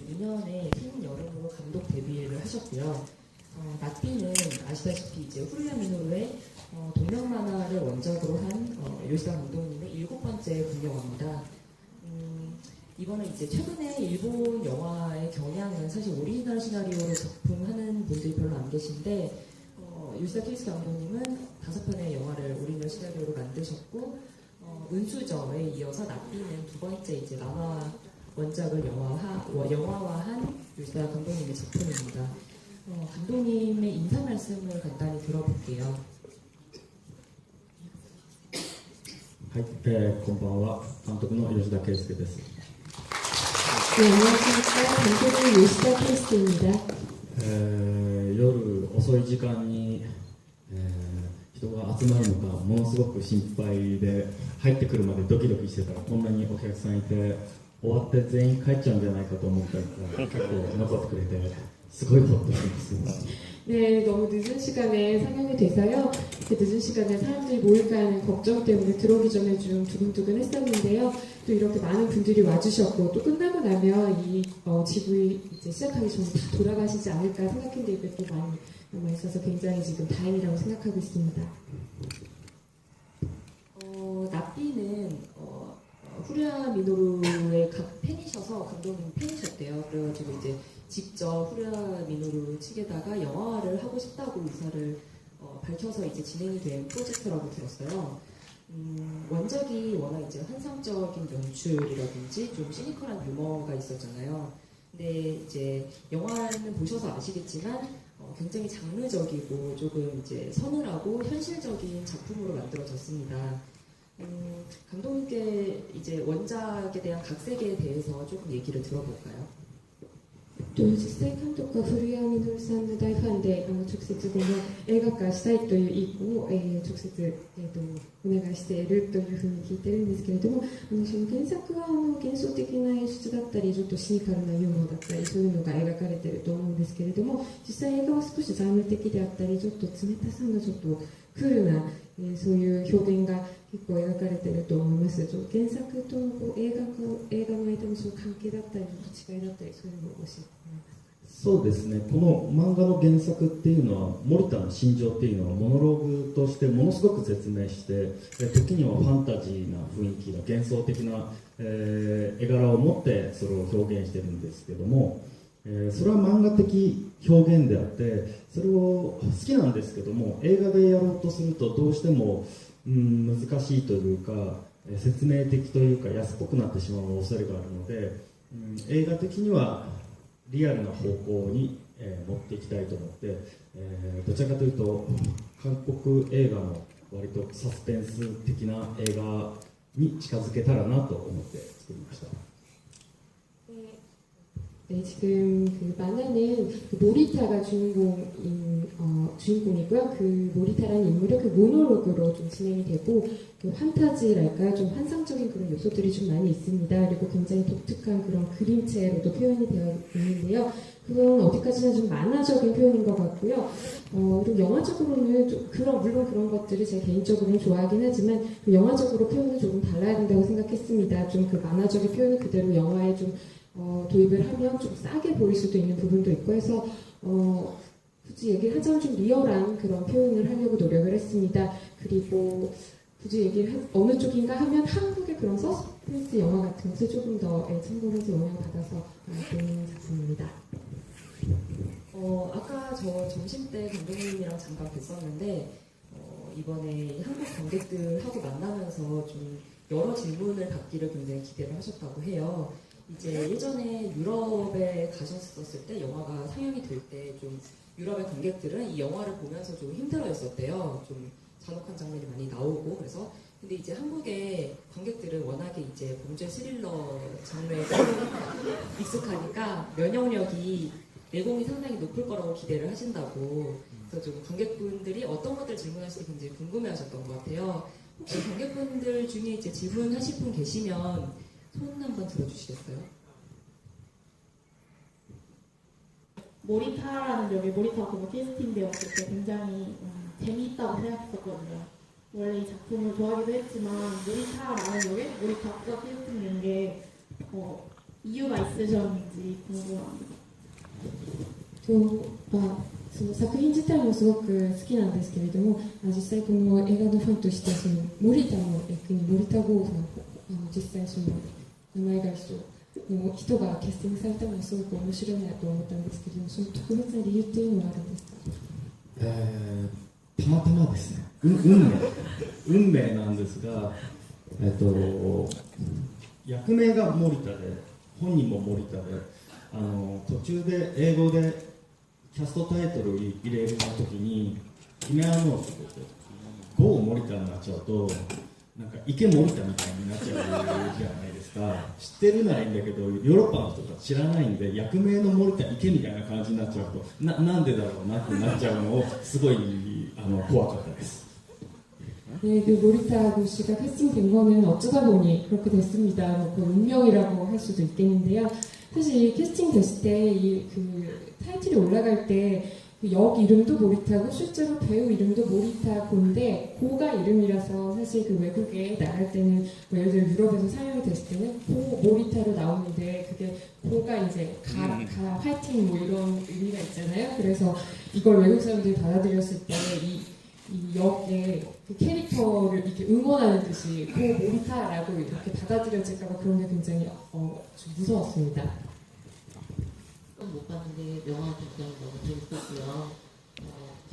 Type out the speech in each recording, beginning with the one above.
2002년에 흰 여름으로 감독 데뷔를 하셨고요. 나비는 아시다시피 이제 후루야 미노루의 동명 만화를 원작으로 한 요시다 감독님의 7번째 국영화입니다. 이번에 이제 최근에 일본 영화의 경향은 사실 오리지널 시나리오로 작품하는 분들이 별로 안 계신데 요시다 케이스 감독님은 5편의 영화를 오리지널 시나리오로 만드셨고 은수저에 이어서 나비는 2번째 이제 만화 원작을 영화화한 요시다 감독님의 작품입니다. 감독님의 인사 말씀을 간단히 들어볼게요. はい、こんばんは。監督の吉田圭介です。 네, 안녕하십니까. 감독님 요시다 케이스입니다. 夜遅い時間に、人が集まるのかものすごく心配で入ってくるまでドキドキしてたらこんなにお客さんいて終わって全員帰っちゃうんじゃないかと思ったら結構残ってくれてすごいホッとしてます。 네, 너무 늦은 시간에 상영이 돼서요. 그 늦은 시간에 사람들이 모일까 하는 걱정 때문에 들어오기 전에 좀 두근두근 했었는데요. 또 이렇게 많은 분들이 와주셨고 또 끝나고 나면 이 GV 이제 시작하기 전에 다 돌아가시지 않을까 생각했는데 이게 또 많이 남아있어서 굉장히 지금 다행이라고 생각하고 있습니다. 나비는 후루야 미노루의 팬이셔서 감독님 팬이셨대요. 그래가지고 이제 직접 후루야 미노루 측에다가 영화를 하고 싶다고 의사를 밝혀서 이제 진행이 된 프로젝트라고 들었어요. 원작이 워낙 이제 환상적인 연출이라든지 좀 시니컬한 유머가 있었잖아요. 근데 이제 영화는 보셔서 아시겠지만 굉장히 장르적이고 조금 이제 서늘하고 현실적인 작품으로 만들어졌습니다. 감독님께 이제 원작에 대한 각색에 대해서 조금 얘기를 들어볼까요? 実際監督は古谷実さんの大ファンで直接この映画化したいという意向を、直接、お願いしているというふうに聞いてるんですけれどもその原作は幻想的な演出だったりちょっとシニカルなユーモアだったりそういうのが描かれていると思うんですけれども実際映画は少しジャンル的であったりちょっと冷たさのちょっとクールな、そういう表現が結構描かれていると思います。原作と映画の間のその関係だったり違いだったりそういうのを教えてもらえますか？そうですね、この漫画の原作っていうのは森田の心情っていうのはモノローグとしてものすごく説明して時にはファンタジーな雰囲気の幻想的な、絵柄を持ってそれを表現してるんですけども、それは漫画的表現であってそれを好きなんですけども映画でやろうとするとどうしても、難しいというか説明的というか安っぽくなってしまう恐れがあるので、映画的にはリアルな方向に、持っていきたいと思って、どちらかというと韓国映画の割とサスペンス的な映画に近づけたらなと思って作りました。 네, 지금 그 만화는 그 모리타가 주인공이고요. 그 모리타라는 인물의 그 모노로그로 좀 진행이 되고 그 판타지랄까 좀 환상적인 그런 요소들이 좀 많이 있습니다. 그리고 굉장히 독특한 그런 그림체로도 표현이 되어 있는데요. 그건 어디까지나 좀 만화적인 표현인 것 같고요. 그리고 영화적으로는 좀 물론 그런 것들을 제가 개인적으로는 좋아하긴 하지만 그 영화적으로 표현은 조금 달라야 된다고 생각했습니다. 좀 그 만화적인 표현을 그대로 영화에 좀 도입을 하면 좀 싸게 보일 수도 있는 부분도 있고 해서 굳이 얘기를 하자면 좀 리얼한 그런 표현을 하려고 노력을 했습니다. 그리고 굳이 얘기를 어느 쪽인가 하면 한국의 그런 서스펜스 영화 같은 것을 조금 더 참고해서 영향받아서 만든 작품입니다. 아까 저 점심 때 감독님이랑 잠깐 뵀었는데 이번에 한국 관객들하고 만나면서 좀 여러 질문을 받기를 굉장히 기대를 하셨다고 해요. 이제 예전에 유럽에 가셨었을 때 영화가 상영이 될 때 좀 유럽의 관객들은 이 영화를 보면서 좀 힘들어했었대요. 좀 잔혹한 장면이 많이 나오고 그래서 근데 이제 한국의 관객들은 워낙에 이제 범죄 스릴러 장르에 익숙하니까 면역력이 내공이 상당히 높을 거라고 기대를 하신다고 그래서 좀 관객분들이 어떤 것들 질문하실지 굉장히 궁금해하셨던 것 같아요. 혹시 관객분들 중에 이제 질문하실 분 계시면 손 한번 들어주시겠어요? 모리타라는 역에 모리타가 그거 캐스팅되었을 때 굉장히 재미있다고 생각했었거든요. 원래 이 작품을 좋아하기도 했지만 모리타라는 역에 모리타가 캐스팅된 게 이유가 있으셨는지 궁금합니다. その作品自体もすごく好きなんですけれども、実際この映画のファンとしてその森田の役に森田剛さん、実際その名前が人がキャスティングされたのはすごく面白いなと思ったんですけれども、その特別な理由っていうのはあるんですか？たまたまですね、運命なんですが、役名が森田で本人も森田で、途中で英語でキャストタイトルを入れるときに姫アノーってゴー森田になっちゃうとなんか池森田みたいになっちゃうじゃないですか。知ってるならいいんだけどヨーロッパの人たち知らないんで、役名の森田池みたいな感じになっちゃうとなんでだろうなってなっちゃうのをすごい怖かったです。네, 그 로리타 씨가 캐스팅된 거는 어쩌다 보니 그렇게 됐습니다. 그 운명이라고 할 수도 있겠는데요. 사실 이 캐스팅 됐을 때 그 타이틀이 올라갈 때 역 이름도 모리타고 실제로 배우 이름도 모리타고인데 고가 이름이라서 사실 그 외국에 나갈 때는 뭐 예를 들어 유럽에서 상영이 됐을 때는 고 모리타로 나오는데 그게 고가 이제 가 화이팅 뭐 이런 의미가 있잖아요. 그래서 이걸 외국 사람들이 받아들였을 때 이 역의 그 캐릭터를 이렇게 응원하는 듯이 고 모리타라고 이렇게 받아들여질까봐 그런 게 굉장히 좀 무서웠습니다. 못 봤는데 영화 굉장히 너무 재밌었고요.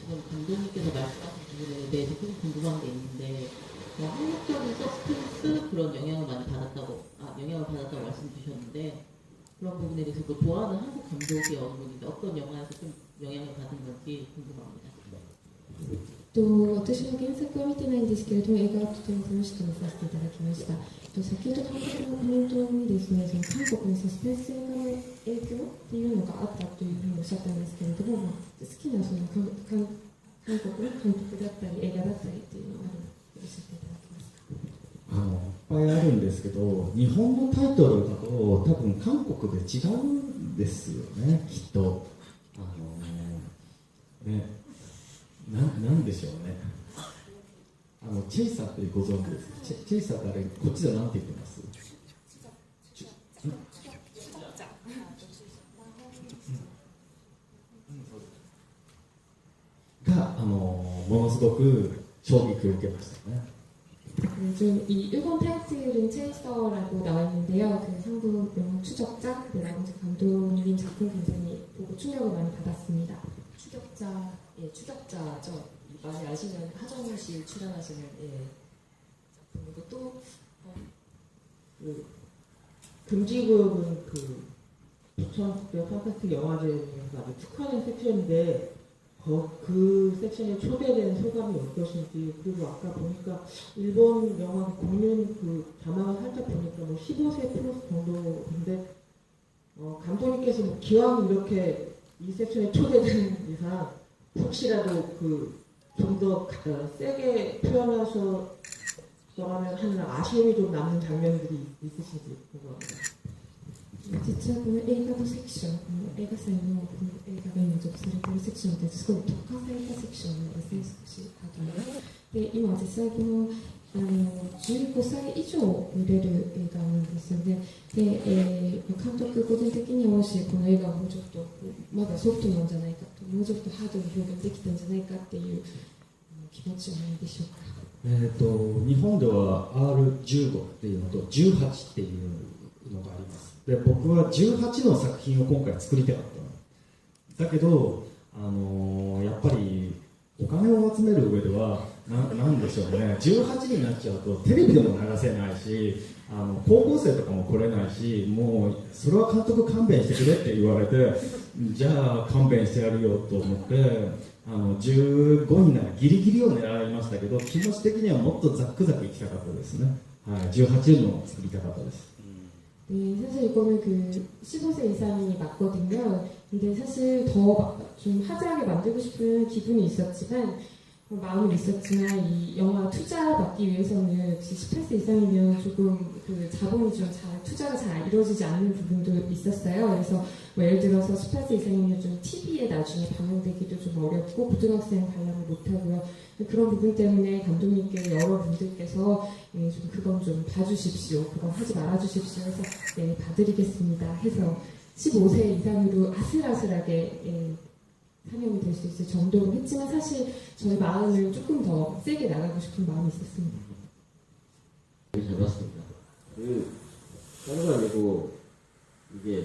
지금 감독님께서 말씀하신 부분에 대해서 좀 궁금한 게 있는데 한국적인 서스펜스 그런 영향을 받았다고 말씀 주셨는데 그런 부분에 대해서 그 좋아하는 한국 감독이 어느 분인데 어떤 영화에서 좀 영향을 받은 건지 궁금합니다. 私は原作は見てないんですけれども、映画はとても楽しく見させていただきました。先ほど監督のコメントにですね、その韓国のサスペンス映画の影響っていうのがあったというふうにおっしゃったんですけれども、好きなその韓国の監督だったり映画だったりっていうのがあるので教えていただけますか？いっぱいあるんですけど、日本のタイトルだと多分韓国で違うんですよね、きっと。なんでしょうね。チェイサーってご存知ですか？チェイサーってあれ、こっちで何て言ってます？が、ものすごく衝撃を受けましたね。 요즘 이 일본 타이틀은 체이서라고 나와 있는데요. 그 한국 영화 추적자라고 감독님 작품 굉장히 보고 충격을 많이 받았습니다. 추격자죠. 많이 아시는 하정우 씨 출연하시는 작품이고 또 금지구역은 그 2000대 판타스틱 영화제에서 아주 특화된 섹션인데 그 섹션에 초대된 소감이 어떠신지, 그리고 아까 보니까 일본 영화 공연 그 자막을 살짝 보니까 뭐 15세 플러스 정도인데 감독님께서 뭐 기왕 이렇게 이 섹션에 초대된 이상 혹시라도 그 좀 더 세게 표현하셔서라면 하는 아쉬움이 좀 남는 장면들이 있으신지 궁금합니다. 実はこの映画のセクション、映画祭のこの映画が今属されているセクションってすごい特化されたセクションなんですね、少しハードルが。で、今実際この15歳以上見れる映画なんですよね。で、監督個人的にはもしこの映画をもうちょっとまだソフトなんじゃないかと、もうちょっとハードに表現できたんじゃないかっていう気持ちはないでしょうか。日本では R15 っていうのと18っていうのがあります。で、僕は18の作品を今回作りたかっただけど、やっぱりお金を集める上ではなんでしょうね、18になっちゃうとテレビでも流せないし、高校生とかも来れないし、もうそれは監督勘弁してくれって言われて、じゃあ勘弁してやるよと思って15になるギリギリを狙いましたけど、気持ち的にはもっとザックザクいきたかったですね。はい、18のを作りたかったです。 네, 사실 이거는 그 15세 이상이 맞거든요. 근데 사실 더 좀 하드하게 만들고 싶은 기분이 있었지만 마음은 있었지만 이 영화 투자받기 위해서는 역시 18세 이상이면 조금 그 자본이 좀 잘 투자가 잘 이루어지지 않는 부분도 있었어요. 그래서 뭐 예를 들어서 18세 이상이면 좀 TV에 나중에 방영되기도 좀 어렵고 고등학생 관람을 못하고요. 그런 부분 때문에 감독님께 여러 분들께서 예, 좀 그건 좀 봐주십시오. 그건 하지 말아주십시오 해서 네, 봐드리겠습니다 해서 15세 이상으로 아슬아슬하게 예, 상영이 될 수 있을 정도로 했지만 사실 저희 마음을 조금 더 세게 나가고 싶은 마음이 있었습니다. 잘 봤습니다. 다른 거 아니고 이게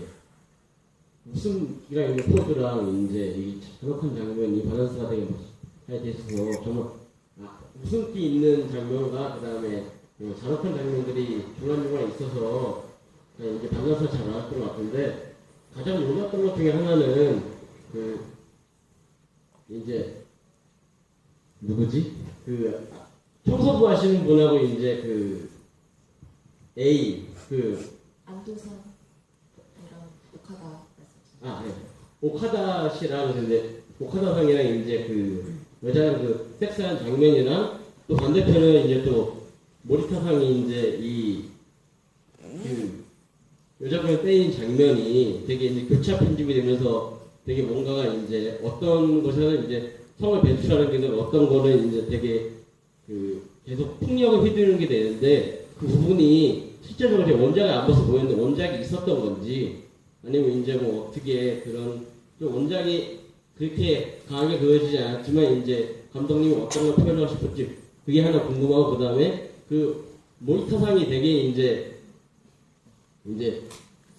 웃음이랑 있는 포즈랑 이제 이 잔혹한 장면이 밸런스가 되게 잘 돼서 정말 웃음기 있는 장면과 그 다음에 잔혹한 장면들이 중간중간에 있어서 이제 밸런스가 잘 나왔던 것 같은데 가장 놀랐던 것 중에 하나는 이제 누구지? 청소부 하시는 분하고 이제 A 안도선이랑 오카다 네. 오카다 씨랑 근데 오카다 상이랑 이제 여자랑 섹스한 장면이랑 또 반대편은 이제 또 모리타 상이 이제 여자분을 때린 장면이 되게 이제 교차 편집이 되면서 되게 뭔가가 이제 어떤 것에는 이제 성을 배출하는 게 되고 어떤 거는 이제 되게 계속 폭력을 휘두르는 게 되는데 그 부분이 실제적으로 제 원작을 안 봐서 보였는데 원작이 있었던 건지 아니면 이제 뭐 어떻게 그런 좀 원작이 그렇게 강하게 그려지지 않았지만 이제 감독님이 어떤 걸 표현하고 싶을지 그게 하나 궁금하고 그 다음에 모니터상이 되게 이제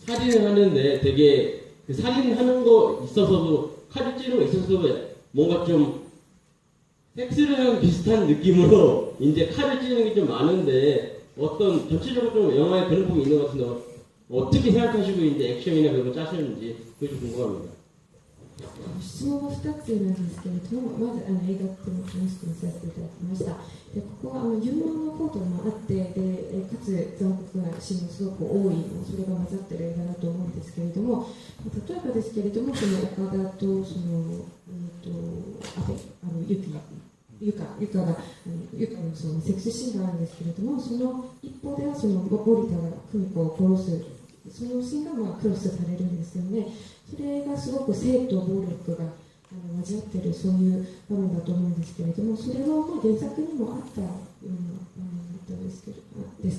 살인을 하는데 되게 살인하는 거 있어서도 칼을 찌르는 거 있어서도 뭔가 좀 섹스랑 비슷한 느낌으로 이제 칼을 찌르는 게 좀 많은데 어떤 전체적으로 좀 영화에 그런 부분이 있는 것 같은데 어떻게 생각하시고 이제 액션이나 그런 거 짜시는지 그게 좀 궁금합니다. 質問は2つなんですけれども、まず映画っていうのを話してみさせていただきました。でここは有能なこともあってで、かつ残酷なシーンもすごく多い、それが混ざってる映画だと思うんですけれども、例えばですけれども、その岡田とゆかのそのセクシーシーンがあるんですけれども、その一方ではその森田が久美子を殺す、そのシーンがクロスされるんですよね。それがすごく性と暴力が交わっているそういう場面だと思うんですけれども、それは原作にもあったような場面だったんです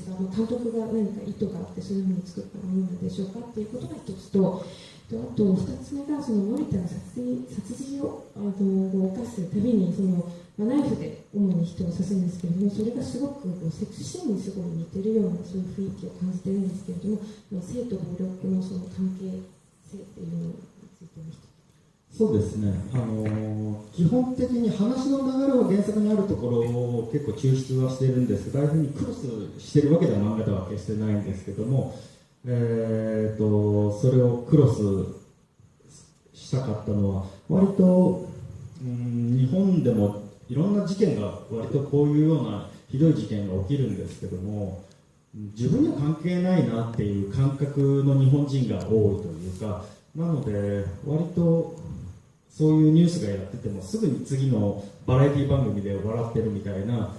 が、監督が何か意図があってそういうふうに作ったものなんでしょうかっていうことが一つと、あと二つ目がその森田が殺人を犯すたびにナイフで主に人を刺すんですけれども、それがすごくセクシーシーンにすごい似てるようなそういう雰囲気を感じてるんですけれども、性と暴力のその関係性っていうのについてました。そうですね、基本的に話の流れは原作にあるところを結構抽出はしてるんですが、ああいうふうにクロスしてるわけでは漫画では決してないんですけども、それをクロスしたかったのは割と日本でもいろんな事件が割とこういうようなひどい事件が起きるんですけども、自分には関係ないなっていう感覚の日本人が多いというか、なので割とそういうニュースがやっててもすぐに次のバラエティ番組で笑ってるみたいな、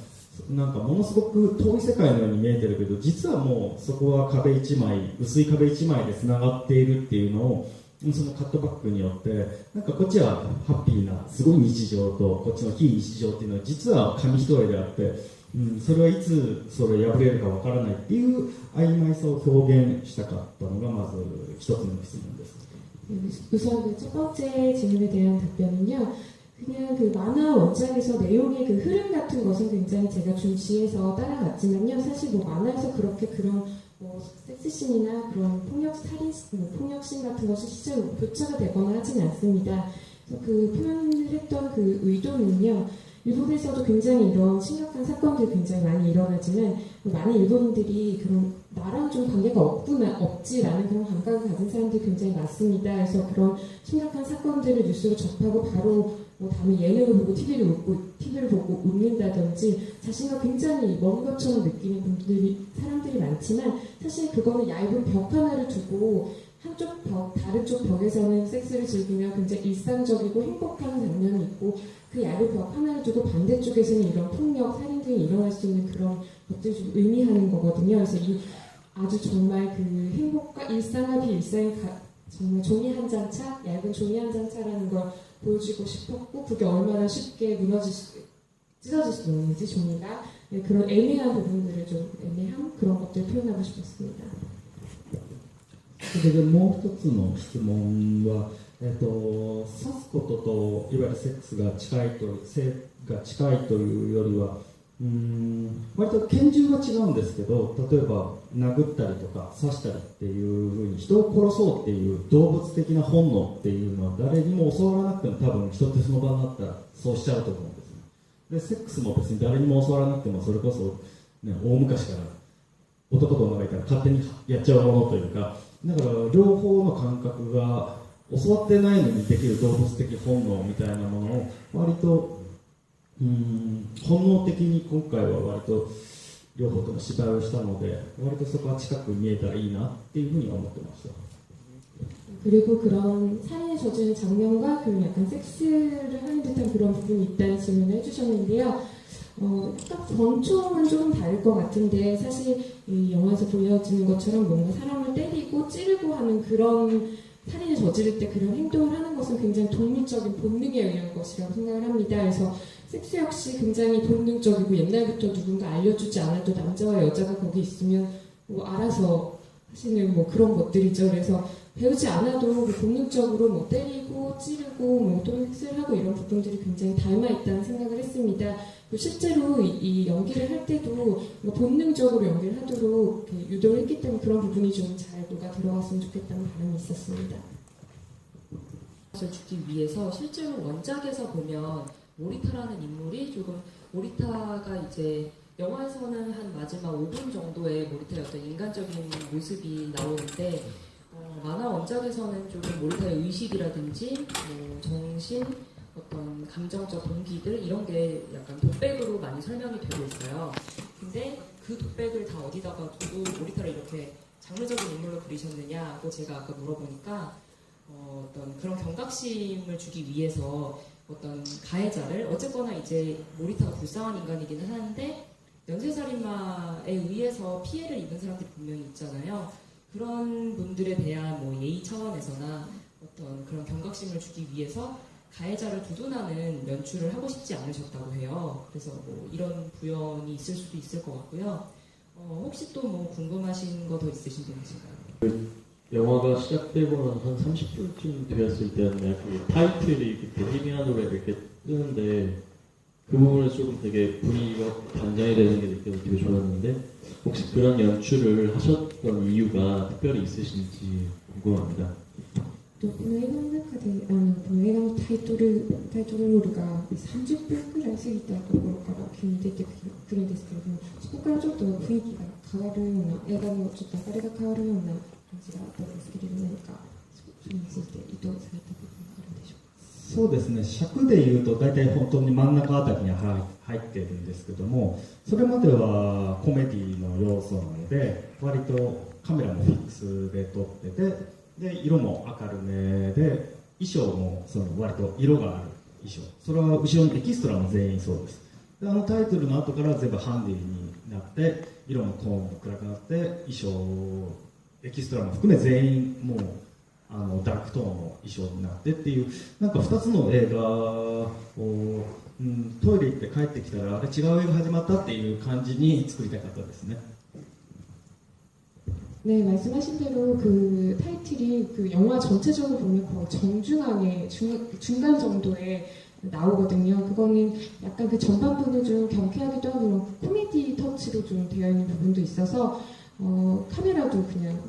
なんかものすごく遠い世界のように見えてるけど、実はもうそこは壁一枚、薄い壁一枚でつながっているっていうのをそのカットバックによってなんかこっちはハッピーなすごい日常とこっちの非日常っていうのは実は紙一重であって、それはいつそれ破れるかわからないっていう曖昧さを表現したかったのがまず一つの質問です。 우선 첫 번째 질문에 대한 답변은요, 그냥 만화 원작에서 내용의 흐름 같은 것은 굉장히 제가 중시해서 따라갔지만요, 사실 만화에서 그렇게 그런 섹스씬이나 그런 폭력씬 같은 것이 실제로 교차가 되거나 하지는 않습니다. 그래서 표현을 했던 의도는요, 일본에서도 굉장히 이런 심각한 사건들이 굉장히 많이 일어나지만 많은 일본인들이 그런 나랑 좀 관계가 없지라는 그런 감각을 가진 사람들이 굉장히 많습니다. 그래서 그런 심각한 사건들을 뉴스로 접하고 바로 다음에 예능을 보고 TV를 보고 웃는다든지 자신과 굉장히 먼 것처럼 느끼는 사람들이 많지만 사실 그거는 얇은 벽 하나를 두고 한쪽 벽, 다른 쪽 벽에서는 섹스를 즐기며 굉장히 일상적이고 행복한 장면이 있고 그 얇은 벽 하나를 두고 반대쪽에서는 이런 폭력, 살인 등이 일어날 수 있는 그런 것들을 좀 의미하는 거거든요. 그래서 이 아주 정말 그 행복과 일상과 비일상의 정말 종이 한 장 차, 얇은 종이 한 장 차라는 걸 보여주고 싶었고 그게 얼마나 쉽게 찢어질 수 있는지 종이가 네, 그런 애매한 부분들을 좀 애매한 그런 것들을 표현하고 싶었습니다. それでもう一つの質問は、刺すことといわゆるセックスが近いというよりは割と拳銃は違うんですけど、例えば殴ったりとか刺したりっていうふうに人を殺そうっていう動物的な本能っていうのは誰にも教わらなくても多分人ってその場になったらそうしちゃうと思うんですね。でセックスも別に誰にも教わらなくてもそれこそ、ね、大昔から男と女がいたら勝手にやっちゃうものというか、だから両方の感覚が教わってないのにできる動物的本能みたいなものを割と本能的に今回は割と両方とも芝居をしたので割とそこは近く見えたらいいなっていうふうには思ってました。 그리고 그런 살인에 젖은 장면과 그 약간 섹스를 하는 듯한 그런 부분이 있다는 질문을 해주셨는데요. 딱 전총은 조금 다를 것 같은데 사실 이 영화에서 보여지는 것처럼 뭔가 사람을 때리고 찌르고 하는 그런 살인을 저지를 때 그런 행동을 하는 것은 굉장히 동물적인 본능에 의한 것이라고 생각을 합니다. 그래서 섹스 역시 굉장히 본능적이고 옛날부터 누군가 알려주지 않아도 남자와 여자가 거기 있으면 뭐 알아서 하시는 뭐 그런 것들이죠. 그래서 배우지 않아도 본능적으로 뭐 때리고 찌르고 뭐 또는 섹스를 하고 이런 부분들이 굉장히 닮아 있다는 생각을 했습니다. 실제로 이 연기를 할 때도 본능적으로 연기를 하도록 유도를 했기 때문에 그런 부분이 좀 잘 녹아 들어갔으면 좋겠다는 바람이 있었습니다. 주기 위해서 실제로 원작에서 보면 모리타라는 인물이 조금 모리타가 이제 영화에서는 한 마지막 5분 정도의 모리타의 어떤 인간적인 모습이 나오는데 만화 원작에서는 조금 모리타의 의식이라든지 뭐 정신 어떤 감정적 동기들 이런 게 약간 독백으로 많이 설명이 되고 있어요. 근데 그 독백을 다 어디다가 두고 모리타를 이렇게 장르적인 인물로 그리셨느냐고 제가 아까 물어보니까 어떤 그런 경각심을 주기 위해서 어떤 가해자를 어쨌거나 이제 모리타가 불쌍한 인간이기는 하는데 연쇄살인마에 의해서 피해를 입은 사람들이 분명히 있잖아요. 그런 분들에 대한 뭐 예의 차원에서나 어떤 그런 경각심을 주기 위해서 가해자를 두둔하는 연출을 하고 싶지 않으셨다고 해요. 그래서 뭐 이런 부연이 있을 수도 있을 것 같고요. 혹시 또 뭐 궁금하신 거 더 있으신 분 계신가요? 영화가 시작되고 한 30분쯤 되었을 때였나요? 그 타이틀이 그때 희미한으로 이렇게 뜨는데 그 부분에 조금 되게 분위기가 반전이 되는 게 느껴서 되게 좋았는데 혹시 그런 연출을 하셨던 이유가 특별히 있으신지 궁금합니다. この映画の中でこの映画のタイトルロールが30分くらい過ぎたところから急に出てくるんですけれども、そこからちょっと雰囲気が変わるような映画のちょっと流れが変わるような感じがあったんですけれども、何かそれについて意図された部分があるでしょうか。そうですね、尺でいうと大体本当に真ん中あたりに入ってるんですけども、それまではコメディの要素なので割とカメラもフィックスで撮ってて、で色も明るめで衣装もその割と色がある衣装、それは後ろのエキストラも全員そうです。でタイトルの後から全部ハンディになって色のトーンも暗くなって衣装エキストラも含め全員もうダークトーンの衣装になってっていうなんか2つの映画を、トイレ行って帰ってきたらあれ違う映画始まったっていう感じに作りたかったですね。 네, 말씀하신 대로 그 타이틀이 그 영화 전체적으로 보면 거의 정중앙에 중간 정도에 나오거든요. 그거는 약간 그 전반부는 좀 경쾌하기도 하고 그런 코미디 터치로 좀 되어 있는 부분도 있어서 카메라도 그냥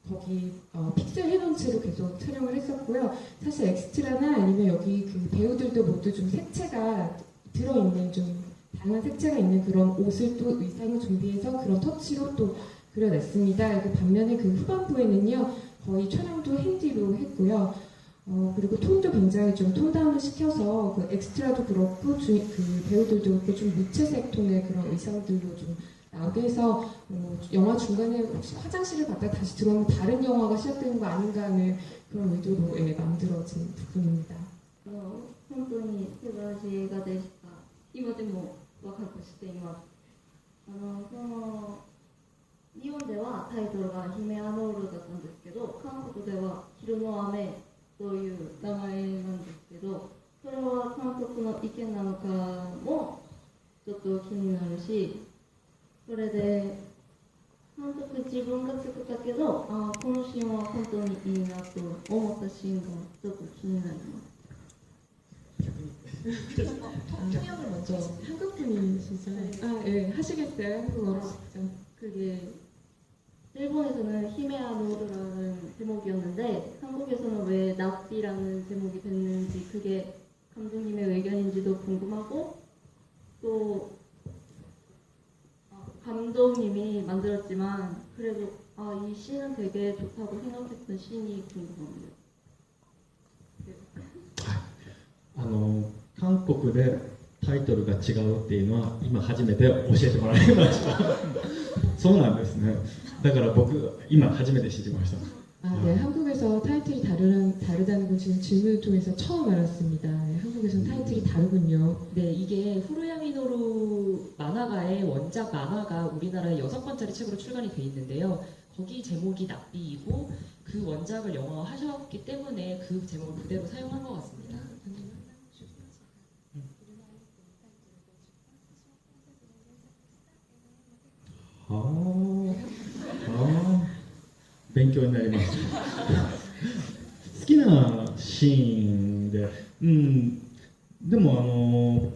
거기 픽셀 해놓은 채로 계속 촬영을 했었고요. 사실 엑스트라나 아니면 여기 그 배우들도 모두 좀 색채가 들어있는 좀 다양한 색채가 있는 그런 옷을 또 의상을 준비해서 그런 터치로 또 그려냈습니다. 그 반면에 그 후반부에는요 거의 촬영도 핸디로 했고요. 그리고 톤도 굉장히 좀 톤다운을 시켜서 그 엑스트라도 그렇고 그 배우들도 그렇고 좀 무채색 톤의 그런 의상들로 좀 그래서 영화 중간에 혹시 화장실을 갔다 다시 들어오면 다른 영화가 시작되는 거 아닌가 하는 그런 의도로 만들어진 부분입니다. 本当に素晴らしい映画でした。今でもワクワクしています。日本ではタイトルがヒメアノールだったんですけど、韓国では昼の雨という名前なんですけど、それは監督の意見なのかもちょっと気になるし、それで監督自分が作ったけど、このシーンは本当にいいなと思ったシーンがちょっと気になります。 통역을 먼저 한국분이시죠? 예, 하시겠어요? 한국어로 직접. 그게 일본에서는 히메아 노르라는 제목이었는데 한국에서는 왜 납비라는 제목이 됐는지 그게 감독님의 의견인지도 궁금하고 또 감독님이 만들었지만 그래도 이 씬은 되게 좋다고 생각했던 씬이 궁금합니다. 韓国でタイトルが違うっていうのは今初めて教えてもらいましたそうなんですねだから僕今初めて知りました 네, 한국에서 타이틀이 다르다는 건 지금 질문을 통해서 처음 알았습니다. 네, 한국에서는 타이틀이 다르군요. 네, 이게 후루야미노루 만화가의 원작 만화가 우리나라에 6권짜리 책으로 출간이 돼 있는데요. 거기 제목이 납비이고 그 원작을 영화화하셨기 때문에 그 제목을 그대로 사용한 것 같습니다. 勉強になります好きなシーンで、でも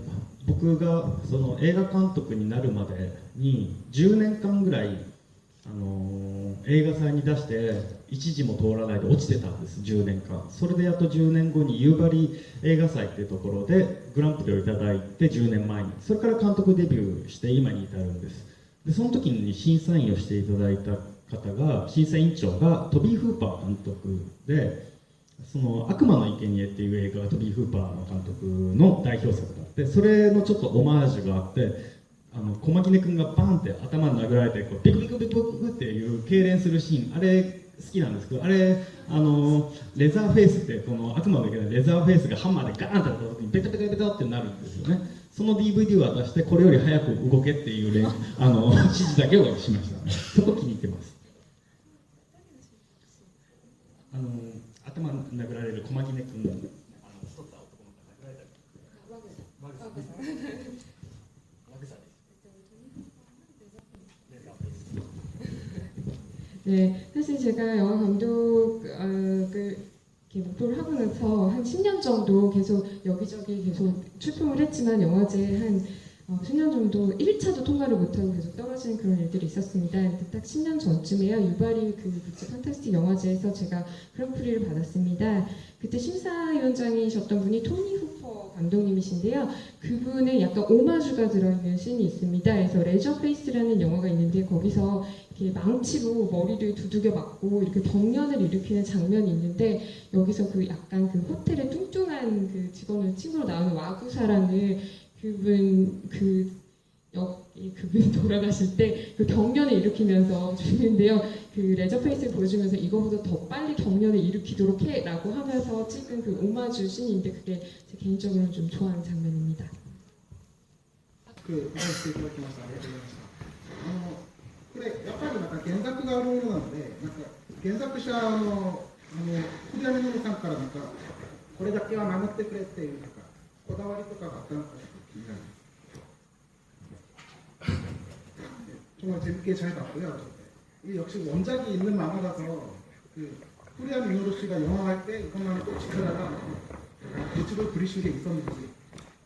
僕がその映画監督になるまでに10年間ぐらい映画祭に出して一時も通らないで落ちてたんです10年間それでやっと10年後に夕張映画祭っていうところでグランプリをいただいて10年前にそれから監督デビューして今に至るんですでその時に審査員をしていただいた方が審査委員長がトビー・フーパー監督でその悪魔の生贄っていう映画がトビー・フーパーの監督の代表作だってそれのちょっとオマージュがあって小牧根君がバンって頭に殴られてこうビクビクビクビクっていう痙攣するシーンあれ好きなんですけどあれレザーフェイスってこの悪魔の生贄レザーフェイスがハンマーでガーンってやった時にベタベタベタってなるんですよねその DVD を渡してこれより早く動けっていう指示だけをしましたそこ気に入ってます頭殴られる小牧根君太った男の子殴られたり네, 사실 제가 영화 감독을 이렇게 목표를 하고 나서 한 10년 정도 계속 여기저기 계속 출품을 했지만 영화제 한 10년 정도 1차도 통과를 못하고 계속 떨어지는 그런 일들이 있었습니다. 딱 10년 전쯤에요. 유바리 그 국제 판타스틱 영화제에서 제가 그랑프리를 받았습니다. 그때 심사위원장이셨던 분이 토니 후퍼 감독님이신데요. 그분의 약간 오마주가 들어있는 씬이 있습니다. 그래서 레저 페이스라는 영화가 있는데 거기서 이렇게 망치로 머리를 두들겨 맞고 이렇게 덩련을 일으키는 장면이 있는데 여기서 그 약간 그 호텔의 뚱뚱한 그 직원을 친구로 나오는 와구사랑을 그분 돌아가실 때 그 경련을 일으키면서 죽는데요. 그 레저 페이스를 보여주면서 이거보다 더 빨리 경련을 일으키도록 해라고 하면서 찍은 그 오마주 씬인데 그게 제 개인적으로는 좀 좋아하는 장면입니다. これやっぱりまた原作があるものなので、なんか原作者の栗山実さんからなんかこれだけは守ってくれっていうなんかこだわりとかがあったのか気になる。 정말 재밌게 잘 봤고요. 이 역시 원작이 있는 만화라서 그 후리안 미노루 씨가 영화할 때 이것만 꼭 지켜다가 대치로 그리신 게 있었는지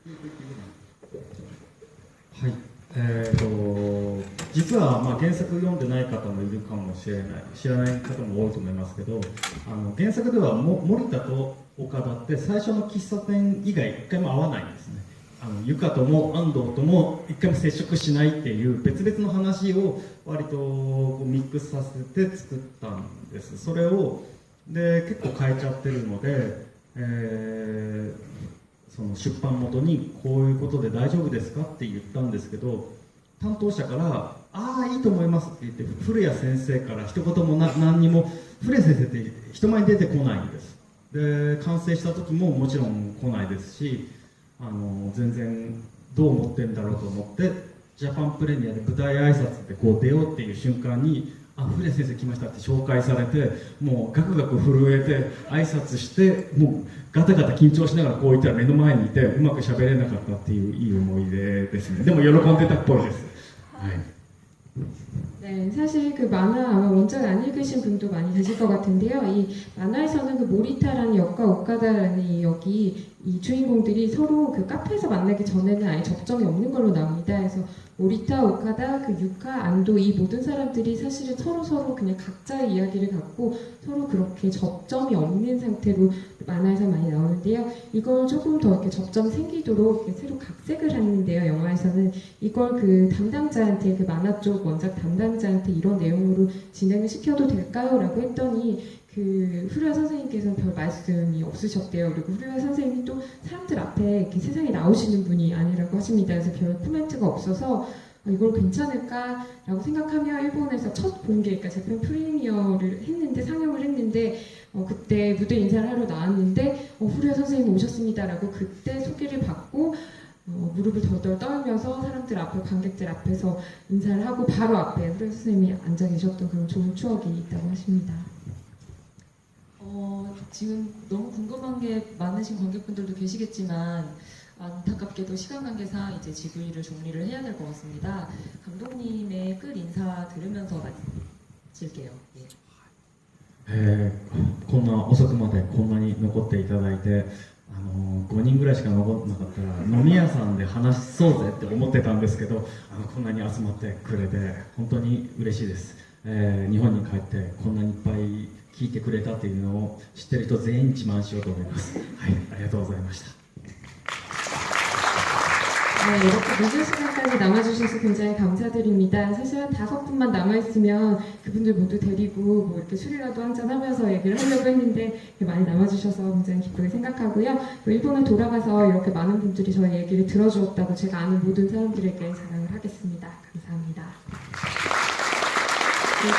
그게 궁금합니다. はい実はまあ原作読んでない方もいるかもしれない知らない方も多いと思いますけど原作では森田と岡田って最初の喫茶店以外一回も会わないんですねゆかとも安藤とも一回も接触しないっていう別々の話を割とミックスさせて作ったんですそれをで結構変えちゃってるので、その出版元にこういうことで大丈夫ですかって言ったんですけど担当者からああいいと思いますって言って古谷先生から一言も何にも、古谷先生って人前に出てこないんです。で完成した時ももちろん来ないですし、全然どう思ってんだろうと思ってジャパンプレミアで舞台挨拶でこう出ようっていう瞬間に、あ、古谷先生来ましたって紹介されて、もうガクガク震えて挨拶して、もうガタガタ緊張しながらこう言ったら目の前にいてうまく喋れなかったっていういい思い出ですね。でも喜んでたっぽいです。はい。 네, 사실 그 만화 아마 원작 안 읽으신 분도 많이 계실 것 같은데요. 이 만화에서는 그 모리타라는 역과 오카다라는 이 역이 이 주인공들이 서로 그 카페에서 만나기 전에는 아예 접점이 없는 걸로 나옵니다. 그래서 모리타, 오카다, 그 유카, 안도 이 모든 사람들이 사실은 서로 그냥 각자의 이야기를 갖고 서로 그렇게 접점이 없는 상태로 만화에서 많이 나오는데요. 이걸 조금 더 이렇게 접점 생기도록 이렇게 새로 각색을 하는데요. 영화에서는 이걸 그 담당자한테, 그 만화 쪽 원작 담당자한테 이런 내용으로 진행을 시켜도 될까요? 라고 했더니 그 후루야 선생님께서는 별 말씀이 없으셨대요. 그리고 후루야 선생님이 또 사람들 앞에 이렇게 세상에 나오시는 분이 아니라고 하십니다. 그래서 별 코멘트가 없어서 이걸 괜찮을까라고 생각하며 일본에서 첫 공개, 그러니까 재팬 프리미어를 했는데, 상영을 했는데 그때 무대 인사를 하러 나왔는데 후루야 선생님 오셨습니다라고 그때 소개를 받고 무릎을 덜덜 떨면서 사람들 앞에, 관객들 앞에서 인사를 하고 바로 앞에 후루야 선생님이 앉아 계셨던 그런 좋은 추억이 있다고 하십니다. 지금 너무 궁금한 게 많으신 관객분들도 계시겠지만 안타깝게도 시간 관계상 이제 GV를 종리를 해야 될 것 같습니다. 감독님의 끝 인사 들으면서 마칠게요. 예. こんな遅くまでこんなに残っていただいて、5人ぐらいしか残ってなかったら飲み屋さんで話そうぜって思ってたんですけど、こんなに集まってくれて本当に嬉しいです。日本に帰ってこんなにいっぱい聞いてくれたっていうのを知ってる人全員に自慢しようと思います。はい、ありがとうございました。 네, 이렇게 늦은 시간까지 남아주셔서 굉장히 감사드립니다. 사실 한 5분만 남아있으면 그분들 모두 데리고 뭐 이렇게 술이라도 한잔 하면서 얘기를 하려고 했는데 많이 남아주셔서 굉장히 기쁘게 생각하고요. 일본에 돌아가서 이렇게 많은 분들이 저희 얘기를 들어주었다고 제가 아는 모든 사람들에게 자랑을 하겠습니다. 감사합니다. 네,